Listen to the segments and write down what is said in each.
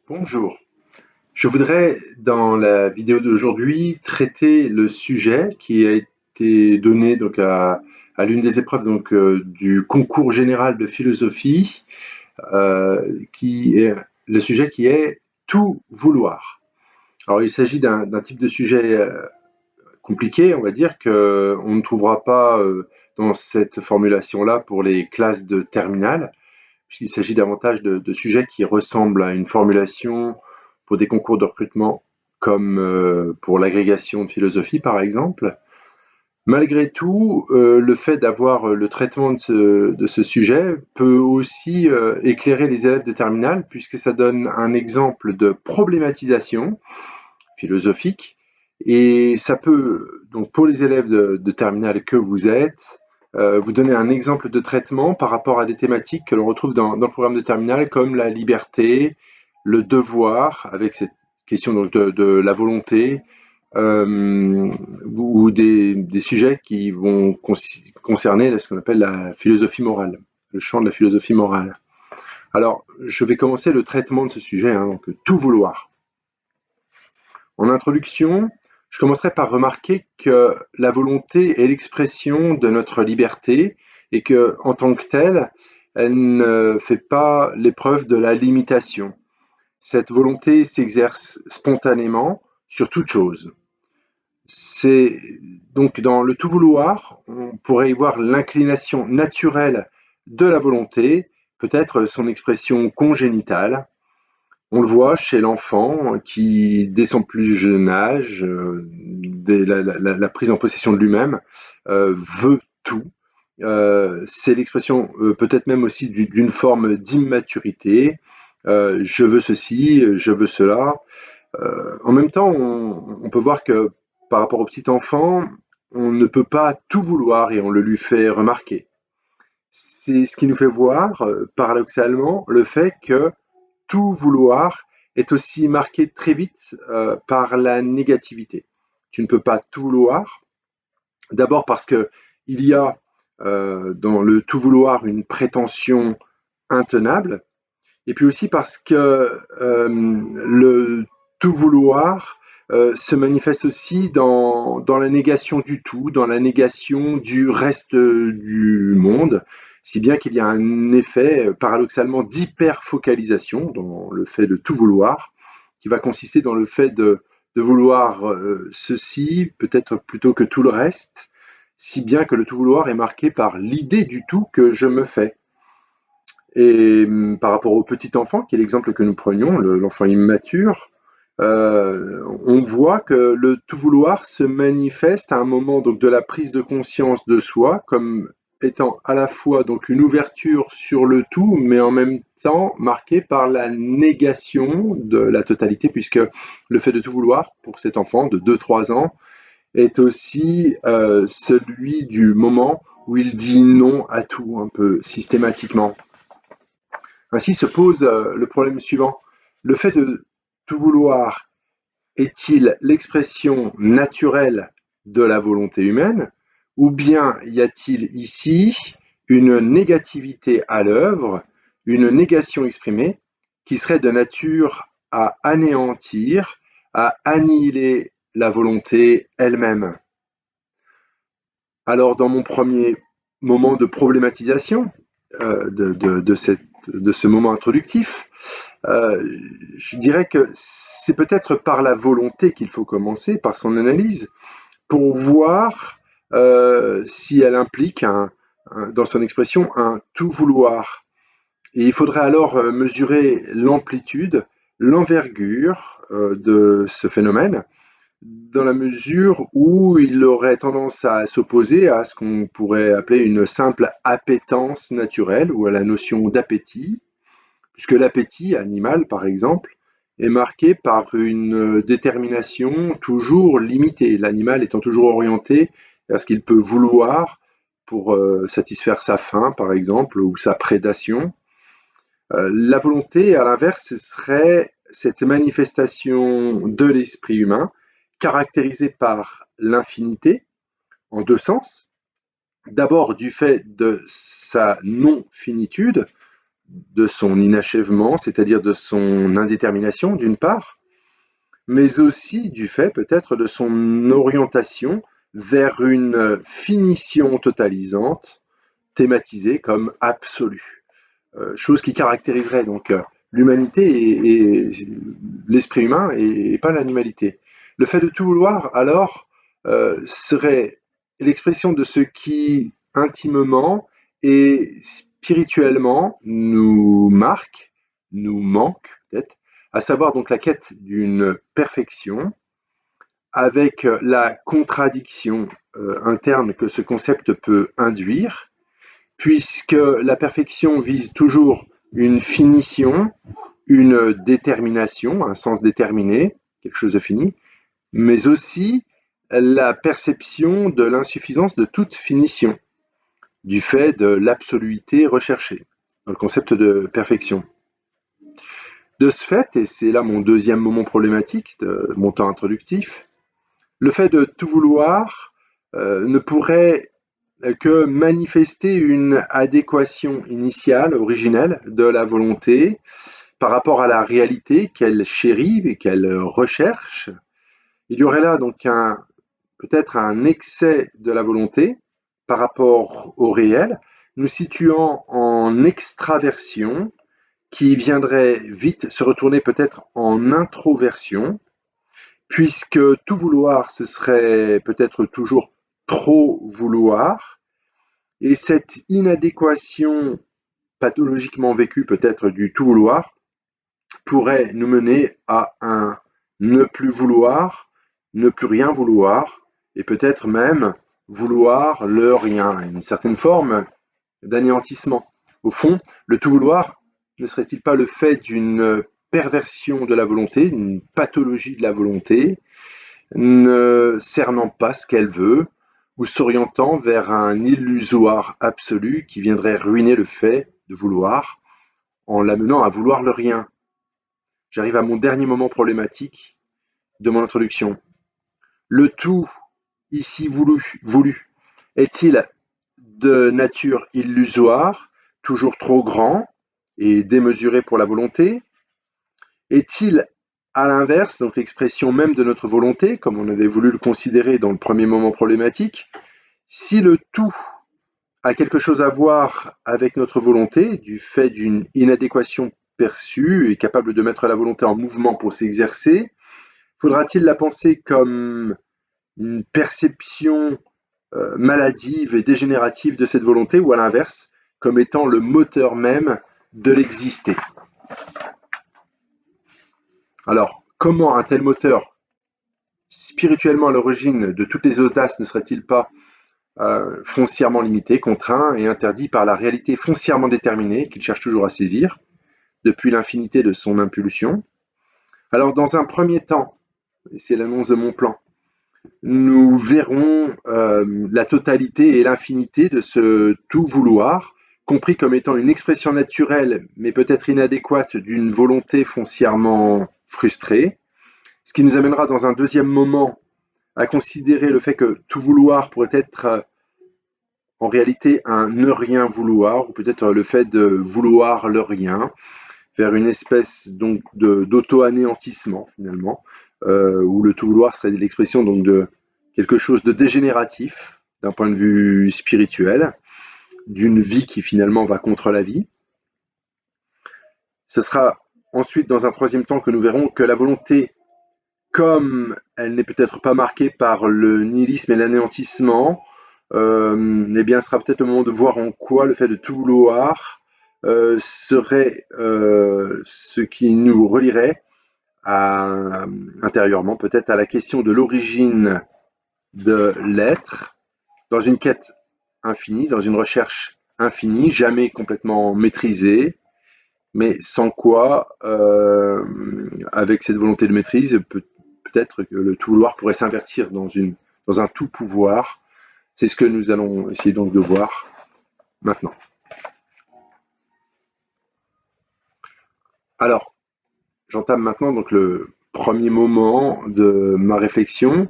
Bonjour, je voudrais dans la vidéo d'aujourd'hui traiter le sujet qui a été donné à l'une des épreuves du concours général de philosophie, qui est le sujet qui est tout vouloir. Alors il s'agit d'un type de sujet compliqué, on va dire, qu'on ne trouvera pas dans cette formulation-là pour les classes de terminale, puisqu'il s'agit davantage de sujets qui ressemblent à une formulation pour des concours de recrutement comme pour l'agrégation de philosophie par exemple. Malgré tout, le fait d'avoir le traitement de ce sujet peut aussi éclairer les élèves de terminale puisque ça donne un exemple de problématisation philosophique et ça peut, donc pour les élèves de terminale que vous êtes, vous donner un exemple de traitement par rapport à des thématiques que l'on retrouve dans le programme de terminale comme la liberté, le devoir, avec cette question donc de la volonté, ou des sujets qui vont concerner ce qu'on appelle la philosophie morale, le champ de la philosophie morale. Alors, je vais commencer le traitement de ce sujet, donc tout vouloir. En introduction, je commencerai par remarquer que la volonté est l'expression de notre liberté et que, en tant que telle, elle ne fait pas l'épreuve de la limitation. Cette volonté s'exerce spontanément sur toute chose. C'est donc dans le tout vouloir, on pourrait y voir l'inclination naturelle de la volonté, peut-être son expression congénitale. On le voit chez l'enfant qui, dès son plus jeune âge, dès la prise en possession de lui-même, veut tout. C'est l'expression peut-être même aussi d'une forme d'immaturité. Je veux ceci, je veux cela. En même temps, on peut voir que par rapport au petit enfant, on ne peut pas tout vouloir et on le lui fait remarquer. C'est ce qui nous fait voir, paradoxalement, le fait que tout vouloir est aussi marqué très vite par la négativité. Tu ne peux pas tout vouloir. D'abord parce que il y a dans le tout vouloir une prétention intenable, et puis aussi parce que le tout vouloir se manifeste aussi dans la négation du tout, dans la négation du reste du monde, si bien qu'il y a un effet paradoxalement d'hyperfocalisation dans le fait de tout vouloir, qui va consister dans le fait de vouloir ceci peut-être plutôt que tout le reste, si bien que le tout vouloir est marqué par l'idée du tout que je me fais. Et par rapport au petit enfant, qui est l'exemple que nous prenions, l'enfant immature, on voit que le tout vouloir se manifeste à un moment donc de la prise de conscience de soi comme étant à la fois donc une ouverture sur le tout, mais en même temps marquée par la négation de la totalité, puisque le fait de tout vouloir pour cet enfant de 2-3 ans est aussi celui du moment où il dit non à tout un peu systématiquement. Ainsi se pose le problème suivant. Le fait de tout vouloir est-il l'expression naturelle de la volonté humaine ou bien y a-t-il ici une négativité à l'œuvre, une négation exprimée qui serait de nature à anéantir, à annihiler la volonté elle-même? Alors dans mon premier moment de problématisation de ce moment introductif, je dirais que c'est peut-être par la volonté qu'il faut commencer, par son analyse, pour voir si elle implique, dans son expression, un tout vouloir. Et il faudrait alors mesurer l'amplitude, l'envergure de ce phénomène, dans la mesure où il aurait tendance à s'opposer à ce qu'on pourrait appeler une simple appétence naturelle ou à la notion d'appétit, puisque l'appétit animal, par exemple, est marqué par une détermination toujours limitée, l'animal étant toujours orienté vers ce qu'il peut vouloir pour satisfaire sa faim, par exemple, ou sa prédation. La volonté, à l'inverse, serait cette manifestation de l'esprit humain caractérisée par l'infinité, en deux sens. D'abord du fait de sa non-finitude, de son inachèvement, c'est-à-dire de son indétermination d'une part, mais aussi du fait peut-être de son orientation vers une finition totalisante, thématisée comme absolue. Chose qui caractériserait donc l'humanité et l'esprit humain et pas l'animalité. Le fait de tout vouloir, alors, serait l'expression de ce qui, intimement et spirituellement, nous marque, nous manque peut-être, à savoir donc la quête d'une perfection, avec la contradiction interne que ce concept peut induire, puisque la perfection vise toujours une finition, une détermination, un sens déterminé, quelque chose de fini, mais aussi la perception de l'insuffisance de toute finition, du fait de l'absoluité recherchée, dans le concept de perfection. De ce fait, et c'est là mon deuxième moment problématique de mon temps introductif, le fait de tout vouloir ne pourrait que manifester une adéquation initiale, originelle, de la volonté par rapport à la réalité qu'elle chérit et qu'elle recherche. Il y aurait là donc peut-être un excès de la volonté par rapport au réel, nous situant en extraversion qui viendrait vite se retourner peut-être en introversion, puisque tout vouloir, ce serait peut-être toujours trop vouloir, et cette inadéquation pathologiquement vécue peut-être du tout vouloir pourrait nous mener à un ne plus vouloir, ne plus rien vouloir, et peut-être même vouloir le rien, une certaine forme d'anéantissement. Au fond, le tout vouloir ne serait-il pas le fait d'une perversion de la volonté, d'une pathologie de la volonté, ne cernant pas ce qu'elle veut, ou s'orientant vers un illusoire absolu qui viendrait ruiner le fait de vouloir, en l'amenant à vouloir le rien. J'arrive à mon dernier moment problématique de mon introduction. Le tout ici voulu est-il de nature illusoire, toujours trop grand et démesuré pour la volonté? Est-il à l'inverse, donc l'expression même de notre volonté, comme on avait voulu le considérer dans le premier moment problématique, si le tout a quelque chose à voir avec notre volonté, du fait d'une inadéquation perçue et capable de mettre la volonté en mouvement pour s'exercer, faudra-t-il la penser comme une perception maladive et dégénérative de cette volonté, ou à l'inverse, comme étant le moteur même de l'exister? Alors, comment un tel moteur, spirituellement à l'origine de toutes les audaces, ne serait-il pas foncièrement limité, contraint et interdit par la réalité foncièrement déterminée qu'il cherche toujours à saisir, depuis l'infinité de son impulsion? Alors, dans un premier temps, et c'est l'annonce de mon plan, nous verrons la totalité et l'infinité de ce tout vouloir, compris comme étant une expression naturelle, mais peut-être inadéquate, d'une volonté foncièrement frustrée, ce qui nous amènera dans un deuxième moment à considérer le fait que tout vouloir pourrait être en réalité un ne rien vouloir, ou peut-être le fait de vouloir le rien, vers une espèce donc d'auto-anéantissement finalement, où le tout vouloir serait l'expression donc de quelque chose de dégénératif d'un point de vue spirituel, d'une vie qui finalement va contre la vie. Ce sera ensuite dans un troisième temps que nous verrons que la volonté, comme elle n'est peut-être pas marquée par le nihilisme et l'anéantissement, eh bien, ce sera peut-être le moment de voir en quoi le fait de tout vouloir serait ce qui nous relierait intérieurement peut-être à la question de l'origine de l'être, dans une quête infinie, dans une recherche infinie, jamais complètement maîtrisée, mais sans quoi, avec cette volonté de maîtrise, peut-être que le tout vouloir pourrait s'invertir dans un tout pouvoir. C'est ce que nous allons essayer donc de voir maintenant. Alors, j'entame maintenant donc le premier moment de ma réflexion,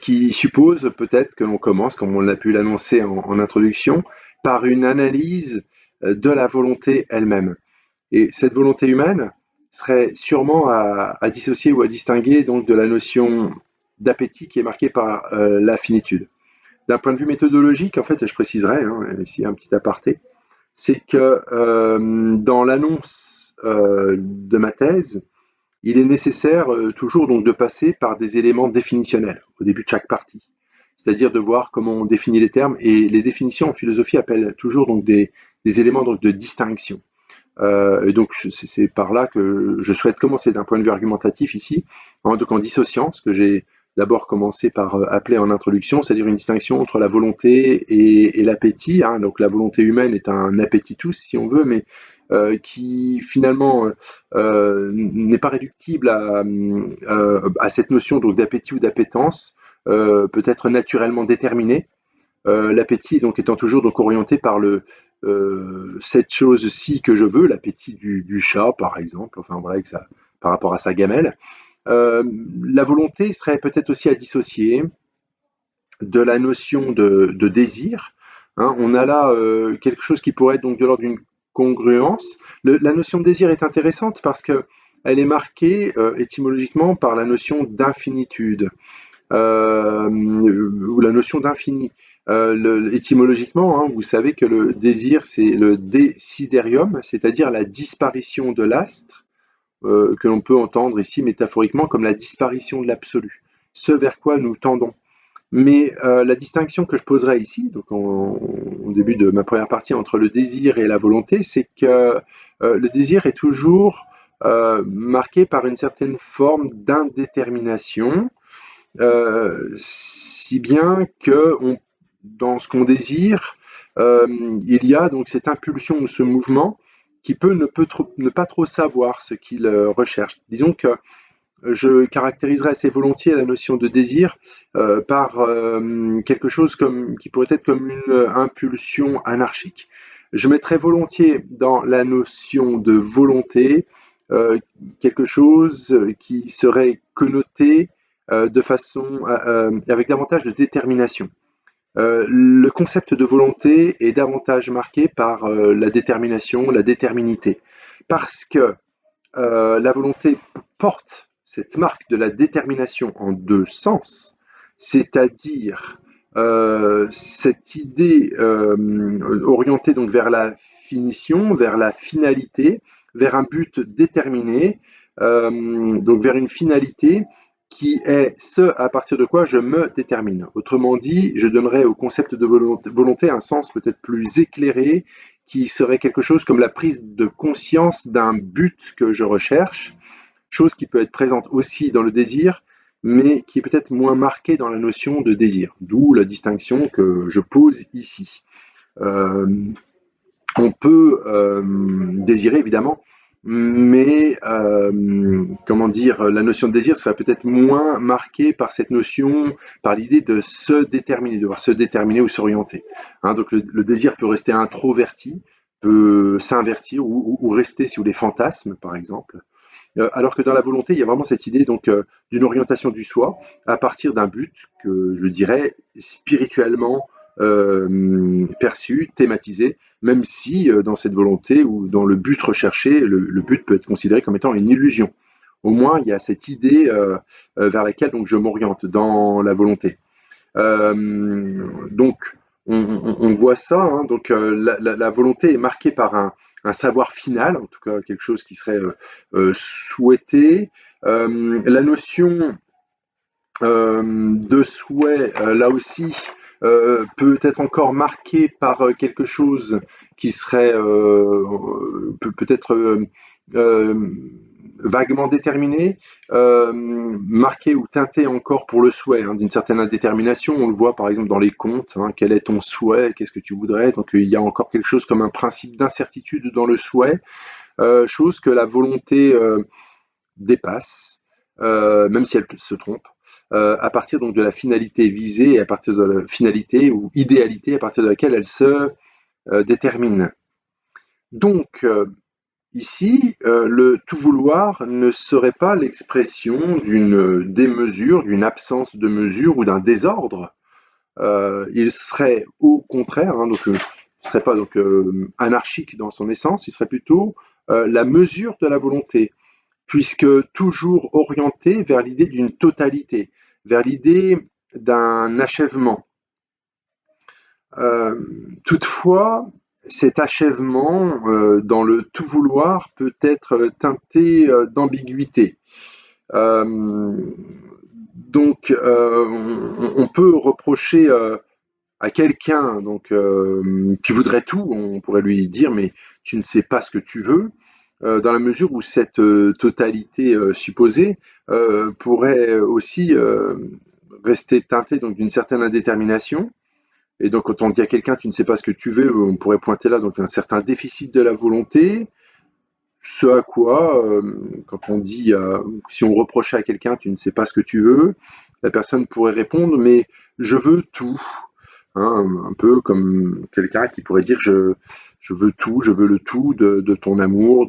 qui suppose peut-être que l'on commence, comme on l'a pu l'annoncer en introduction, par une analyse de la volonté elle-même. Et cette volonté humaine serait sûrement à dissocier ou à distinguer donc de la notion d'appétit qui est marquée par la finitude. D'un point de vue méthodologique, en fait, je préciserai, ici un petit aparté, c'est que dans l'annonce de ma thèse, il est nécessaire toujours donc de passer par des éléments définitionnels au début de chaque partie, c'est-à-dire de voir comment on définit les termes, et les définitions en philosophie appellent toujours donc des éléments donc de distinction. Et donc c'est par là que je souhaite commencer d'un point de vue argumentatif ici, donc en dissociant ce que j'ai d'abord commencé par appeler en introduction, c'est-à-dire une distinction entre la volonté et l'appétit. Donc la volonté humaine est un appetitus si on veut, mais qui finalement n'est pas réductible à cette notion donc d'appétit ou d'appétence, peut-être naturellement déterminée. L'appétit donc étant toujours donc orienté par cette chose-ci que je veux, l'appétit du chat par exemple, enfin voilà, par rapport à sa gamelle. La volonté serait peut-être aussi à dissocier de la notion de désir. On a là quelque chose qui pourrait être donc de l'ordre d'une congruence. La notion de désir est intéressante parce que elle est marquée étymologiquement par la notion d'infinitude, ou la notion d'infini. Étymologiquement, vous savez que le désir, c'est le desiderium, c'est-à-dire la disparition de l'astre, que l'on peut entendre ici métaphoriquement comme la disparition de l'absolu, ce vers quoi nous tendons. Mais la distinction que je poserai ici, donc au début de ma première partie, entre le désir et la volonté, c'est que le désir est toujours marqué par une certaine forme d'indétermination, si bien que dans ce qu'on désire, il y a donc cette impulsion ou ce mouvement qui ne pas trop savoir ce qu'il recherche. Disons que je caractériserais assez volontiers la notion de désir par quelque chose qui pourrait être comme une impulsion anarchique. Je mettrais volontiers dans la notion de volonté quelque chose qui serait connoté de façon avec davantage de détermination. Le concept de volonté est davantage marqué par la détermination, la déterminité, parce que la volonté porte cette marque de la détermination en deux sens, c'est-à-dire cette idée orientée donc vers la finition, vers la finalité, vers un but déterminé, donc vers une finalité qui est ce à partir de quoi je me détermine. Autrement dit, je donnerais au concept de volonté un sens peut-être plus éclairé, qui serait quelque chose comme la prise de conscience d'un but que je recherche, chose qui peut être présente aussi dans le désir, mais qui est peut-être moins marquée dans la notion de désir, d'où la distinction que je pose ici. Euh, on peut désirer évidemment, mais comment dire, la notion de désir serait peut-être moins marquée par cette notion, par l'idée de se déterminer, de devoir se déterminer ou s'orienter. Donc le désir peut rester introverti, peut s'invertir ou rester sous les fantasmes, par exemple. Alors que dans la volonté, il y a vraiment cette idée donc d'une orientation du soi à partir d'un but que je dirais spirituellement perçu, thématisé, même si dans cette volonté ou dans le but recherché, le but peut être considéré comme étant une illusion. Au moins, il y a cette idée vers laquelle donc je m'oriente dans la volonté. Donc, on voit ça. Donc, la volonté est marquée par un savoir final, en tout cas quelque chose qui serait souhaité. La notion de souhait, là aussi, peut être encore marquée par quelque chose qui serait peut-être vaguement déterminé, marqué ou teinté encore pour le souhait d'une certaine indétermination. On le voit par exemple dans les contes, quel est ton souhait, qu'est-ce que tu voudrais. Donc il y a encore quelque chose comme un principe d'incertitude dans le souhait, chose que la volonté dépasse, même si elle se trompe, à partir donc de la finalité visée, et à partir de la finalité ou idéalité à partir de laquelle elle se détermine. Donc, ici, le tout vouloir ne serait pas l'expression d'une démesure, d'une absence de mesure ou d'un désordre. Il serait au contraire, donc serait pas donc anarchique dans son essence, il serait plutôt la mesure de la volonté, puisque toujours orienté vers l'idée d'une totalité, vers l'idée d'un achèvement. Toutefois, cet achèvement dans le tout vouloir peut être teinté d'ambiguïté. Donc, on peut reprocher à quelqu'un qui voudrait tout, on pourrait lui dire mais tu ne sais pas ce que tu veux, dans la mesure où cette totalité supposée pourrait aussi rester teintée donc d'une certaine indétermination. Et donc quand on dit à quelqu'un tu ne sais pas ce que tu veux, on pourrait pointer là donc un certain déficit de la volonté. Ce à quoi, quand on dit, si on reprochait à quelqu'un tu ne sais pas ce que tu veux, la personne pourrait répondre mais je veux tout. Hein, un peu comme quelqu'un qui pourrait dire je veux tout, je veux le tout de ton amour,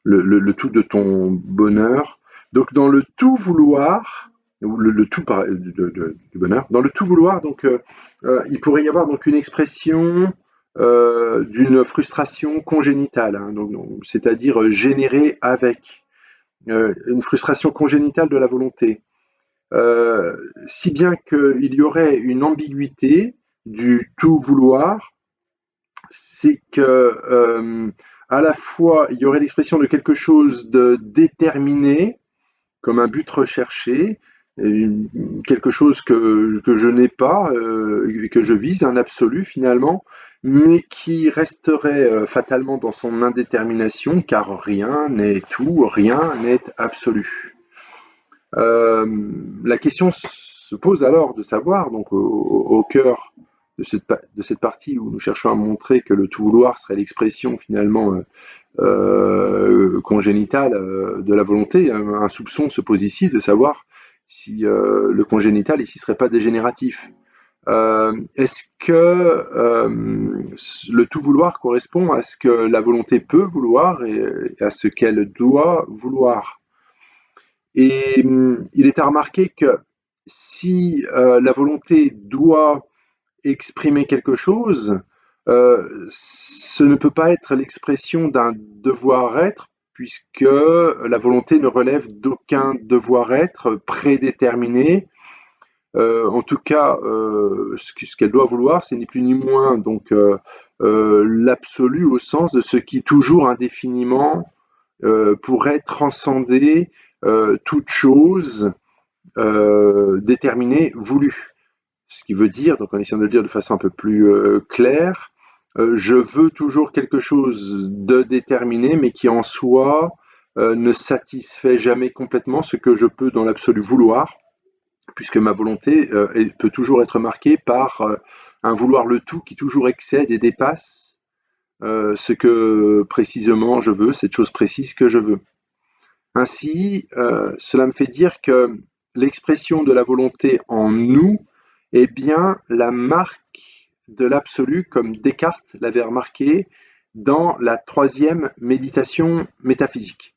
le tout de ton bonheur. Donc dans le tout vouloir, ou le tout du bonheur, dans le tout vouloir, donc il pourrait y avoir donc une expression d'une frustration congénitale, hein, c'est-à-dire générée avec une frustration congénitale de la volonté. Si bien qu'il y aurait une ambiguïté du tout vouloir, c'est que à la fois il y aurait l'expression de quelque chose de déterminé, comme un but recherché, quelque chose que je n'ai pas, que je vise, un absolu finalement, mais qui resterait fatalement dans son indétermination, car rien n'est tout, rien n'est absolu. La question se pose alors de savoir, donc au cœur de cette partie où nous cherchons à montrer que le tout vouloir serait l'expression finalement congénitale de la volonté, un soupçon se pose ici de savoir si le congénital ici serait pas dégénératif. Est-ce que le tout vouloir correspond à ce que la volonté peut vouloir et à ce qu'elle doit vouloir? Et il est à remarquer que si la volonté doit exprimer quelque chose, ce ne peut pas être l'expression d'un devoir-être, puisque la volonté ne relève d'aucun devoir-être prédéterminé. En tout cas, ce qu'elle doit vouloir, c'est ni plus ni moins donc l'absolu au sens de ce qui toujours indéfiniment pourrait transcender toute chose déterminée, voulue. Ce qui veut dire, donc en essayant de le dire de façon un peu plus claire, je veux toujours quelque chose de déterminé, mais qui en soi ne satisfait jamais complètement ce que je peux dans l'absolu vouloir, puisque ma volonté peut toujours être marquée par un vouloir le tout qui toujours excède et dépasse ce que précisément je veux, cette chose précise que je veux. Ainsi, cela me fait dire que l'expression de la volonté en nous est bien la marque de l'absolu, comme Descartes l'avait remarqué dans la troisième méditation métaphysique.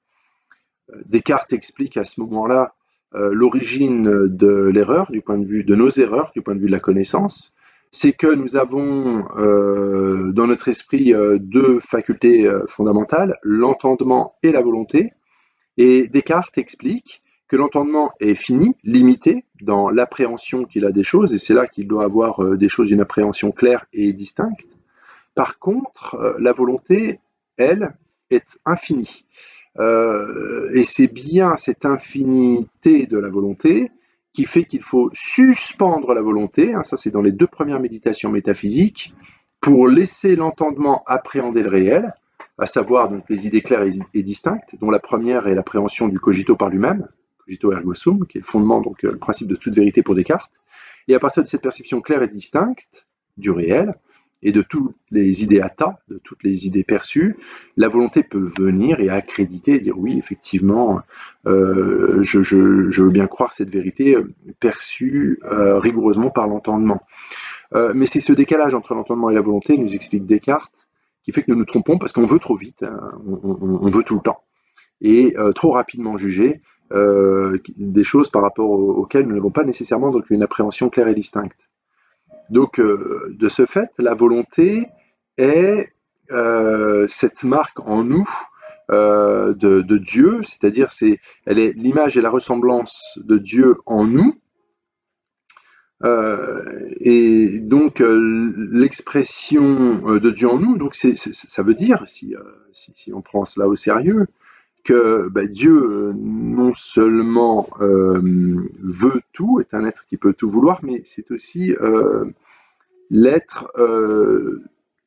Descartes explique à ce moment-là l'origine de l'erreur, du point de vue de nos erreurs, du point de vue de la connaissance. C'est que nous avons dans notre esprit deux facultés fondamentales, l'entendement et la volonté. Et Descartes explique que l'entendement est fini, limité dans l'appréhension qu'il a des choses, et c'est là qu'il doit avoir des choses d'une appréhension claire et distincte. Par contre, la volonté, elle, est infinie. Et c'est bien cette infinité de la volonté qui fait qu'il faut suspendre la volonté, hein, ça c'est dans les deux premières méditations métaphysiques, pour laisser l'entendement appréhender le réel, à savoir donc les idées claires et distinctes, dont la première est l'appréhension du cogito par lui-même, cogito ergo sum, qui est le fondement, donc le principe de toute vérité pour Descartes. Et à partir de cette perception claire et distincte du réel, et de toutes les idéata, de toutes les idées perçues, la volonté peut venir et accréditer, et dire oui, effectivement, je veux bien croire cette vérité perçue rigoureusement par l'entendement. Mais c'est ce décalage entre l'entendement et la volonté, nous explique Descartes, qui fait que nous nous trompons parce qu'on veut trop vite, on veut tout le temps, et trop rapidement juger des choses par rapport auxquelles nous n'avons pas nécessairement donc une appréhension claire et distincte. Donc, de ce fait, la volonté est cette marque en nous de Dieu, c'est-à-dire elle est l'image et la ressemblance de Dieu en nous. Et donc l'expression de Dieu en nous, donc ça veut dire, si on prend cela au sérieux, que Dieu non seulement veut tout, est un être qui peut tout vouloir, mais c'est aussi l'être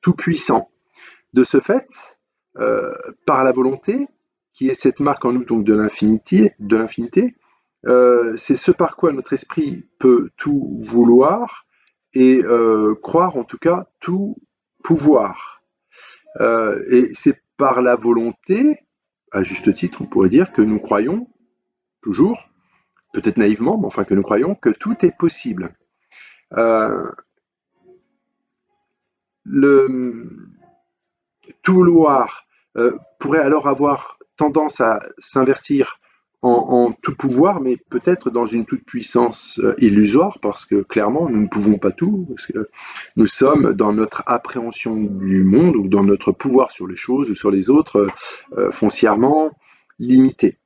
tout puissant. De ce fait, par la volonté, qui est cette marque en nous donc de l'infinité, c'est ce par quoi notre esprit peut tout vouloir et croire en tout cas tout pouvoir. Et c'est par la volonté, à juste titre, on pourrait dire que nous croyons toujours, peut-être naïvement, mais enfin que nous croyons que tout est possible. Euh, le tout vouloir pourrait alors avoir tendance à s'invertir en tout pouvoir, mais peut-être dans une toute-puissance illusoire, parce que clairement, nous ne pouvons pas tout, parce que nous sommes dans notre appréhension du monde, ou dans notre pouvoir sur les choses ou sur les autres, foncièrement limités.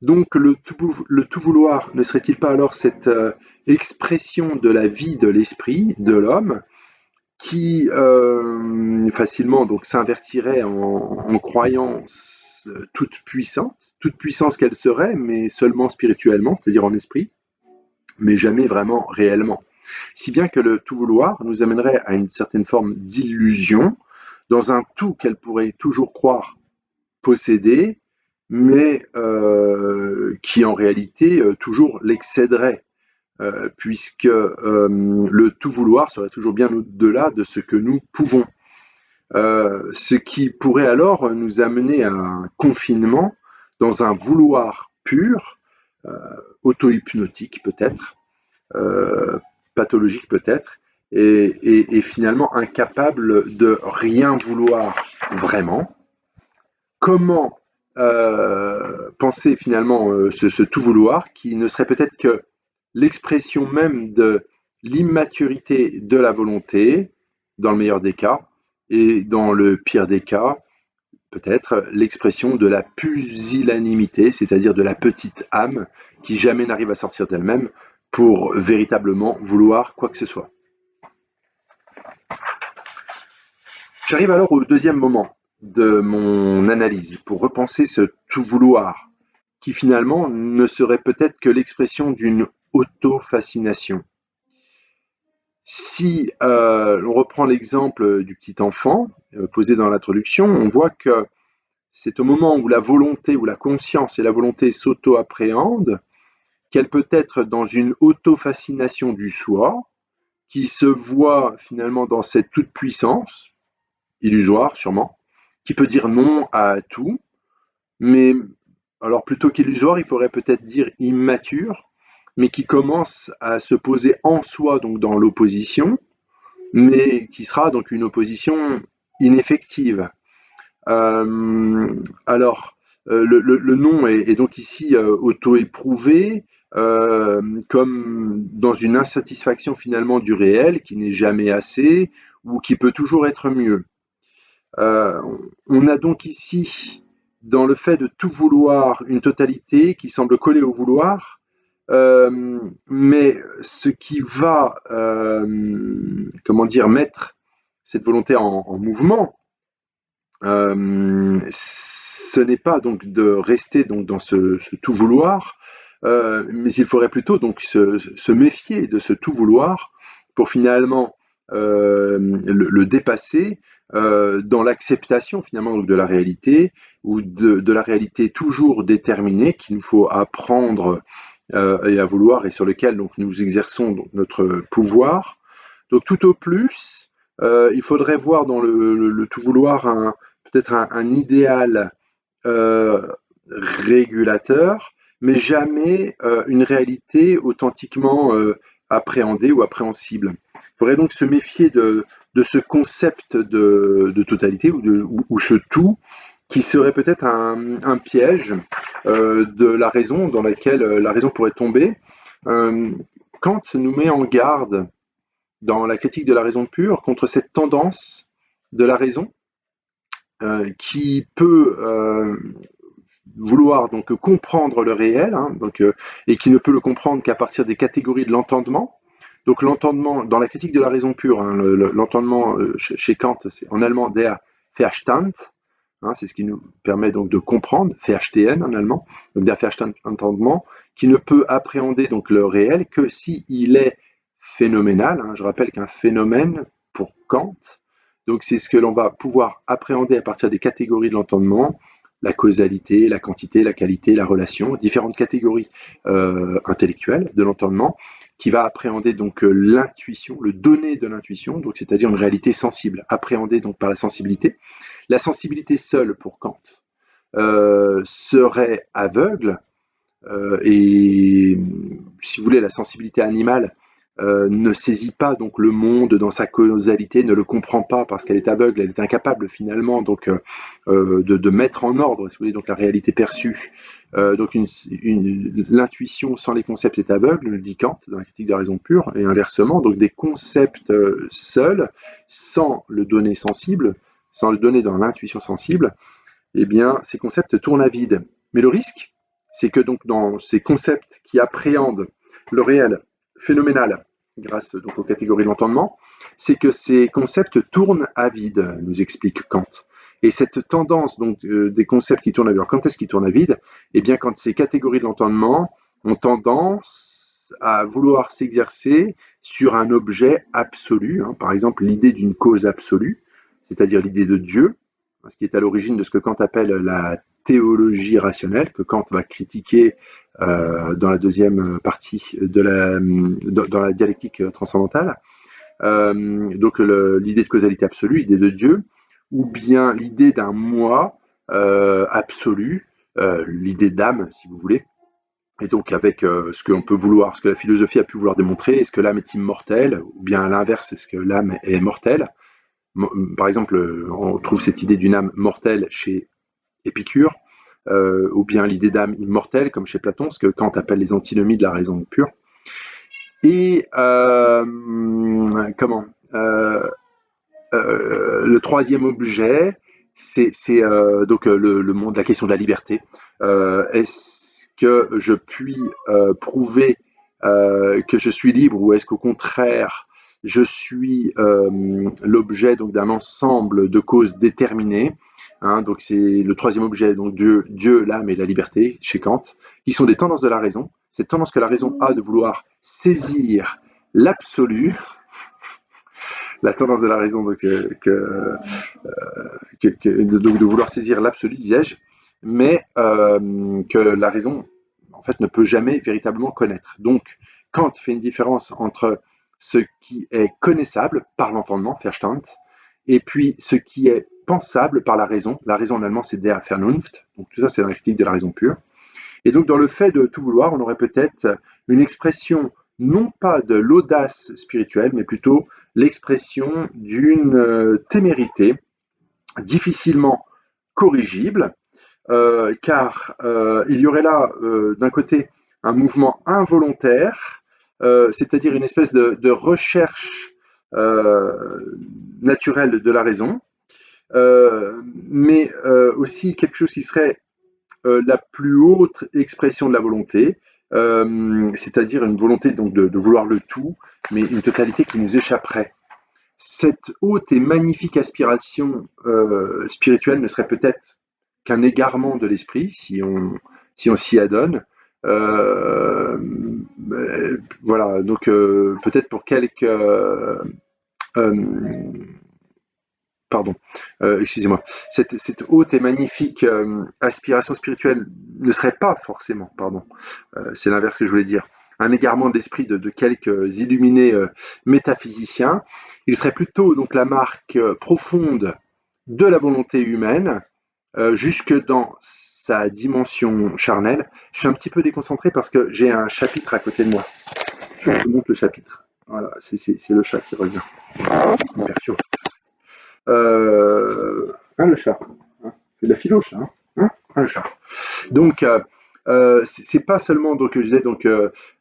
Donc le tout vouloir ne serait-il pas alors cette expression de la vie de l'esprit de l'homme qui facilement donc s'invertirait en croyance toute puissance qu'elle serait, mais seulement spirituellement, c'est-à-dire en esprit, mais jamais vraiment réellement. Si bien que le tout vouloir nous amènerait à une certaine forme d'illusion dans un tout qu'elle pourrait toujours croire posséder, mais qui en réalité toujours l'excéderait, puisque le tout vouloir serait toujours bien au-delà de ce que nous pouvons. Ce qui pourrait alors nous amener à un confinement dans un vouloir pur, auto-hypnotique peut-être, euh, pathologique peut-être, et finalement incapable de rien vouloir vraiment. Comment penser finalement ce tout vouloir qui ne serait peut-être que l'expression même de l'immaturité de la volonté, dans le meilleur des cas, et dans le pire des cas, peut-être l'expression de la pusillanimité, c'est-à-dire de la petite âme qui jamais n'arrive à sortir d'elle-même pour véritablement vouloir quoi que ce soit. J'arrive alors au deuxième moment de mon analyse pour repenser ce tout vouloir qui finalement ne serait peut-être que l'expression d'une auto-fascination. Si on reprend l'exemple du petit enfant posé dans l'introduction, on voit que c'est au moment où la volonté, où la conscience et la volonté s'auto-appréhendent, qu'elle peut être dans une auto-fascination du soi, qui se voit finalement dans cette toute-puissance, illusoire sûrement, qui peut dire non à tout, mais alors plutôt qu'illusoire, il faudrait peut-être dire immature, mais qui commence à se poser en soi, donc dans l'opposition, mais qui sera donc une opposition ineffective. Alors, le nom est donc ici auto-éprouvé, comme dans une insatisfaction finalement du réel, qui n'est jamais assez, ou qui peut toujours être mieux. Euh, on a donc ici, dans le fait de tout vouloir, une totalité qui semble coller au vouloir, mais ce qui va, comment dire, mettre cette volonté en mouvement, ce n'est pas donc de rester donc dans ce tout vouloir, mais il faudrait plutôt donc se méfier de ce tout vouloir pour finalement le dépasser dans l'acceptation finalement donc, de la réalité ou de la réalité toujours déterminée qu'il nous faut apprendre et à vouloir et sur lequel donc nous exerçons donc, notre pouvoir. Donc tout au plus, il faudrait voir dans le tout vouloir peut-être un idéal régulateur, mais jamais une réalité authentiquement appréhendée ou appréhensible. Il faudrait donc se méfier de ce concept de totalité ou ce tout qui serait peut-être un piège de la raison dans laquelle la raison pourrait tomber. Euh, Kant nous met en garde dans la critique de la raison pure contre cette tendance de la raison qui peut vouloir donc comprendre le réel, hein, et qui ne peut le comprendre qu'à partir des catégories de l'entendement. Donc l'entendement, dans la critique de la raison pure, hein, l'entendement chez Kant, c'est en allemand der Verstand, hein, c'est ce qui nous permet donc de comprendre, Verstehen en allemand, donc der Verstand, entendement, qui ne peut appréhender donc le réel que s'il est phénoménal. Hein. Je rappelle qu'un phénomène, pour Kant, donc c'est ce que l'on va pouvoir appréhender à partir des catégories de l'entendement, la causalité, la quantité, la qualité, la relation, différentes catégories intellectuelles de l'entendement, qui va appréhender donc l'intuition, le donné de l'intuition, donc c'est-à-dire une réalité sensible, appréhendée donc par la sensibilité. La sensibilité seule pour Kant serait aveugle, et si vous voulez, la sensibilité animale ne saisit pas donc le monde dans sa causalité, ne le comprend pas parce qu'elle est aveugle, elle est incapable finalement donc de mettre en ordre, si vous voulez, donc la réalité perçue. Donc l'intuition sans les concepts est aveugle, le dit Kant dans la critique de la raison pure, et inversement, donc des concepts seuls, sans le donné sensible, sans le donné dans l'intuition sensible, eh bien ces concepts tournent à vide. Mais le risque, c'est que donc dans ces concepts qui appréhendent le réel phénoménal, grâce donc aux catégories de l'entendement, c'est que ces concepts tournent à vide, nous explique Kant. Et cette tendance donc des concepts qui tournent à vide, alors quand est-ce qu'ils tournent à vide? Eh bien quand ces catégories de l'entendement ont tendance à vouloir s'exercer sur un objet absolu, hein, par exemple l'idée d'une cause absolue, c'est-à-dire l'idée de Dieu, ce qui est à l'origine de ce que Kant appelle la théologie rationnelle, que Kant va critiquer dans la deuxième partie dans la dialectique transcendantale. Donc l'idée de causalité absolue, l'idée de Dieu, ou bien l'idée d'un moi absolu, l'idée d'âme, si vous voulez. Et donc avec ce que l'on peut vouloir, ce que la philosophie a pu vouloir démontrer, est-ce que l'âme est immortelle, ou bien à l'inverse, est-ce que l'âme est mortelle? Par exemple, on trouve cette idée d'une âme mortelle chez Épicure, ou bien l'idée d'âme immortelle, comme chez Platon, ce que Kant appelle les antinomies de la raison pure. Et comment le troisième objet, c'est donc le monde, la question de la liberté. Est-ce que je puis prouver que je suis libre, ou est-ce qu'au contraire je suis l'objet donc d'un ensemble de causes déterminées, hein, donc c'est le troisième objet, donc Dieu, l'âme et la liberté chez Kant, qui sont des tendances de la raison. Cette tendance que la raison a de vouloir saisir l'absolu, la tendance de la raison donc, donc de vouloir saisir l'absolu, disais-je, mais que la raison en fait ne peut jamais véritablement connaître. Donc Kant fait une différence entre ce qui est connaissable par l'entendement, Verstand, et puis ce qui est pensable par la raison. La raison en allemand c'est der Vernunft, donc tout ça c'est dans la critique de la raison pure. Et donc dans le fait de tout vouloir, on aurait peut-être une expression non pas de l'audace spirituelle, mais plutôt l'expression d'une témérité difficilement corrigible, car il y aurait là d'un côté un mouvement involontaire, c'est-à-dire une espèce de recherche naturelle de la raison, mais aussi quelque chose qui serait la plus haute expression de la volonté, c'est-à-dire une volonté donc de vouloir le tout, mais une totalité qui nous échapperait. Cette haute et magnifique aspiration spirituelle ne serait peut-être qu'un égarement de l'esprit si on s'y adonne. Voilà, donc peut-être pour quelques pardon, excusez-moi, cette haute et magnifique aspiration spirituelle ne serait pas forcément, pardon, c'est l'inverse que je voulais dire, un égarement de l'esprit de quelques illuminés métaphysiciens. Il serait plutôt donc la marque profonde de la volonté humaine, jusque dans sa dimension charnelle. Je suis un petit peu déconcentré parce que j'ai un chapitre à côté de moi. Je vous montre le chapitre. Voilà, c'est le chat qui revient. Il me perturbe. Le chat. Hein, c'est de la philo, chat. Hein, le chat. Donc, c'est pas seulement donc je disais donc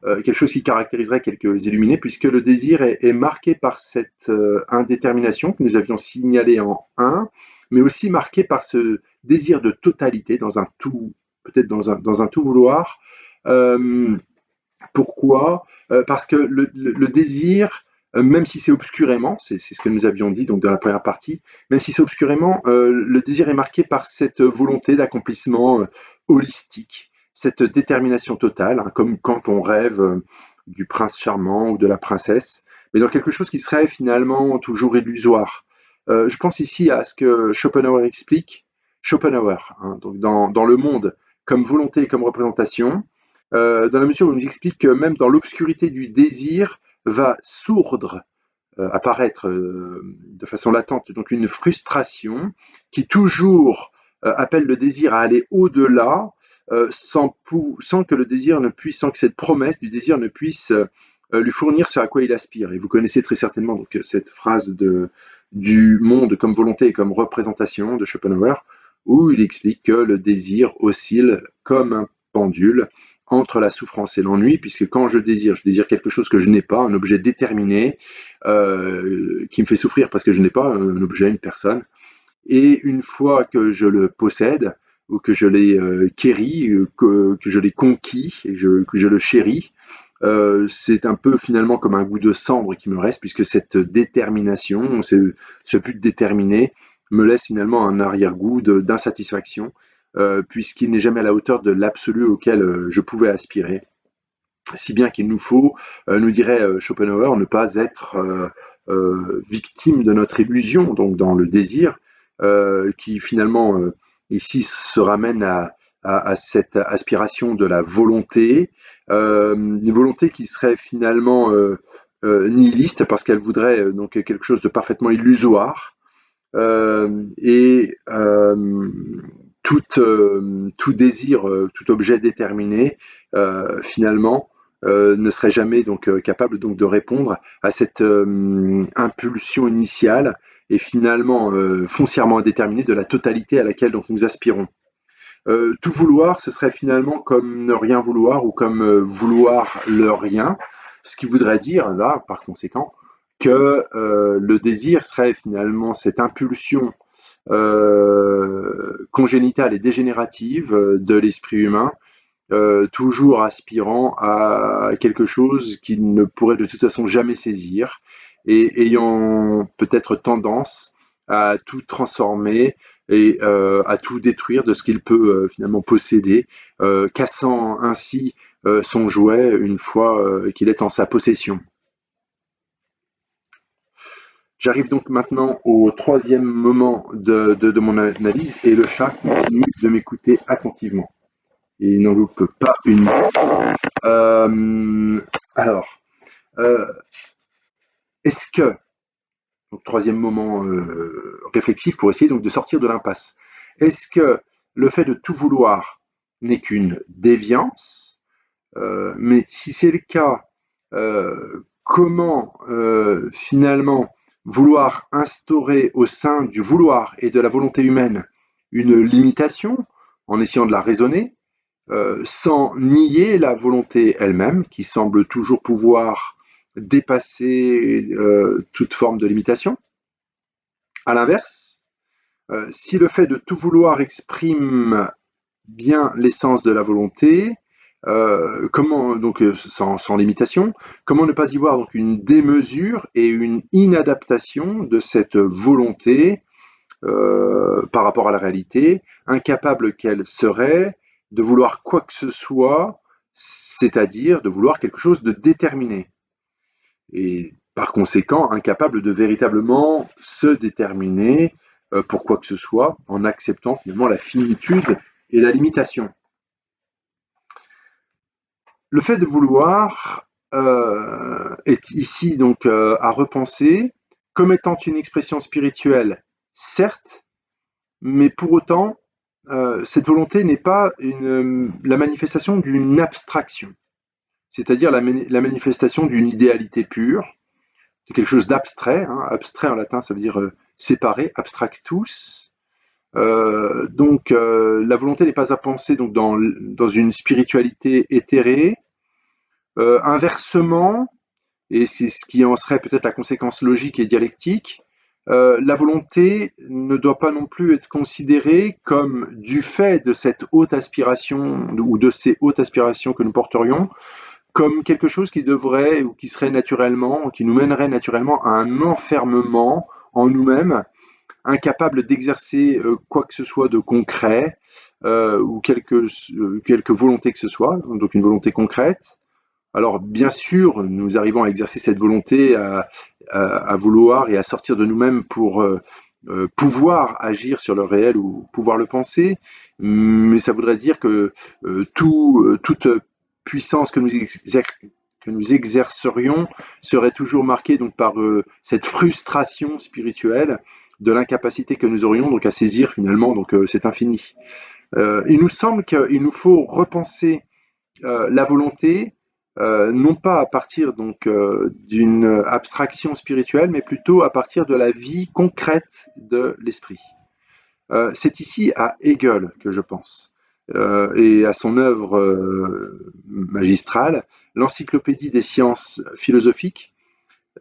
quelque chose qui caractériserait quelques illuminés, puisque le désir est marqué par cette indétermination que nous avions signalée en 1, mais aussi marqué par ce désir de totalité dans un tout, peut-être dans un tout vouloir. Euh, Pourquoi? Parce que le désir, même si c'est obscurément, c'est ce que nous avions dit donc dans la première partie, même si c'est obscurément, le désir est marqué par cette volonté d'accomplissement holistique, cette détermination totale, hein, comme quand on rêve du prince charmant ou de la princesse, mais dans quelque chose qui serait finalement toujours illusoire. Je pense ici à ce que Schopenhauer explique, Schopenhauer, hein, donc dans Le Monde, comme volonté et comme représentation, dans la mesure où il nous explique que même dans l'obscurité du désir va sourdre, apparaître de façon latente, donc une frustration qui toujours appelle le désir à aller au-delà, sans que le désir ne puisse, sans que cette promesse du désir ne puisse lui fournir ce à quoi il aspire. Et vous connaissez très certainement donc cette phrase du monde comme volonté et comme représentation de Schopenhauer, où il explique que le désir oscille comme un pendule entre la souffrance et l'ennui, puisque quand je désire quelque chose que je n'ai pas, un objet déterminé, qui me fait souffrir parce que je n'ai pas un objet, une personne. Et une fois que je le possède, ou que je l'ai quéri, que je l'ai conquis, et que je le chéris, c'est un peu finalement comme un goût de cendre qui me reste, puisque cette détermination, ce but déterminé, me laisse finalement un arrière-goût d'insatisfaction, puisqu'il n'est jamais à la hauteur de l'absolu auquel je pouvais aspirer. Si bien qu'il nous faut, nous dirait Schopenhauer, ne pas être victime de notre illusion, donc dans le désir, qui finalement ici se ramène à cette aspiration de la volonté, une volonté qui serait finalement nihiliste parce qu'elle voudrait donc quelque chose de parfaitement illusoire, et tout désir, tout objet déterminé, finalement, ne serait jamais donc capable donc de répondre à cette impulsion initiale et finalement foncièrement indéterminée de la totalité à laquelle donc nous aspirons. Tout vouloir, ce serait finalement comme ne rien vouloir ou comme vouloir le rien, ce qui voudrait dire là, par conséquent, que le désir serait finalement cette impulsion congénitale et dégénérative de l'esprit humain, toujours aspirant à quelque chose qu'il ne pourrait de toute façon jamais saisir et ayant peut-être tendance à tout transformer et à tout détruire de ce qu'il peut finalement posséder, cassant ainsi son jouet une fois qu'il est en sa possession. J'arrive donc maintenant au troisième moment de mon analyse et le chat continue de m'écouter attentivement. Et il n'en loupe pas une minute. Alors, euh, est-ce que, donc troisième moment réflexif pour essayer donc de sortir de l'impasse, est-ce que le fait de tout vouloir n'est qu'une déviance? Mais si c'est le cas, comment finalement vouloir instaurer au sein du vouloir et de la volonté humaine une limitation en essayant de la raisonner, sans nier la volonté elle-même, qui semble toujours pouvoir dépasser toute forme de limitation. À l'inverse, si le fait de tout vouloir exprime bien l'essence de la volonté, comment donc sans limitation, comment ne pas y voir donc une démesure et une inadaptation de cette volonté par rapport à la réalité, incapable qu'elle serait de vouloir quoi que ce soit, c'est-à-dire de vouloir quelque chose de déterminé. Et par conséquent, incapable de véritablement se déterminer pour quoi que ce soit, en acceptant finalement la finitude et la limitation. Le fait de vouloir est ici donc à repenser comme étant une expression spirituelle, certes, mais pour autant, cette volonté n'est pas la manifestation d'une abstraction, c'est-à-dire la manifestation d'une idéalité pure, de quelque chose d'abstrait. Hein. Abstrait en latin, ça veut dire séparé, abstractus. La volonté n'est pas à penser donc dans une spiritualité éthérée. Inversement, et c'est ce qui en serait peut-être la conséquence logique et dialectique, la volonté ne doit pas non plus être considérée comme, du fait de cette haute aspiration ou de ces hautes aspirations que nous porterions, comme quelque chose qui devrait ou qui serait naturellement, qui nous mènerait naturellement à un enfermement en nous-mêmes, incapable d'exercer quoi que ce soit de concret ou quelque volonté que ce soit, donc une volonté concrète. Alors bien sûr, nous arrivons à exercer cette volonté, à vouloir et à sortir de nous-mêmes pour pouvoir agir sur le réel ou pouvoir le penser, mais ça voudrait dire que toute puissance que nous exercerions serait toujours marquée donc par cette frustration spirituelle de l'incapacité que nous aurions donc à saisir finalement donc cet infini. Il nous semble qu'il nous faut repenser la volonté, non pas à partir donc d'une abstraction spirituelle, mais plutôt à partir de la vie concrète de l'esprit. C'est ici à Hegel que je pense, et à son œuvre magistrale, l'Encyclopédie des sciences philosophiques,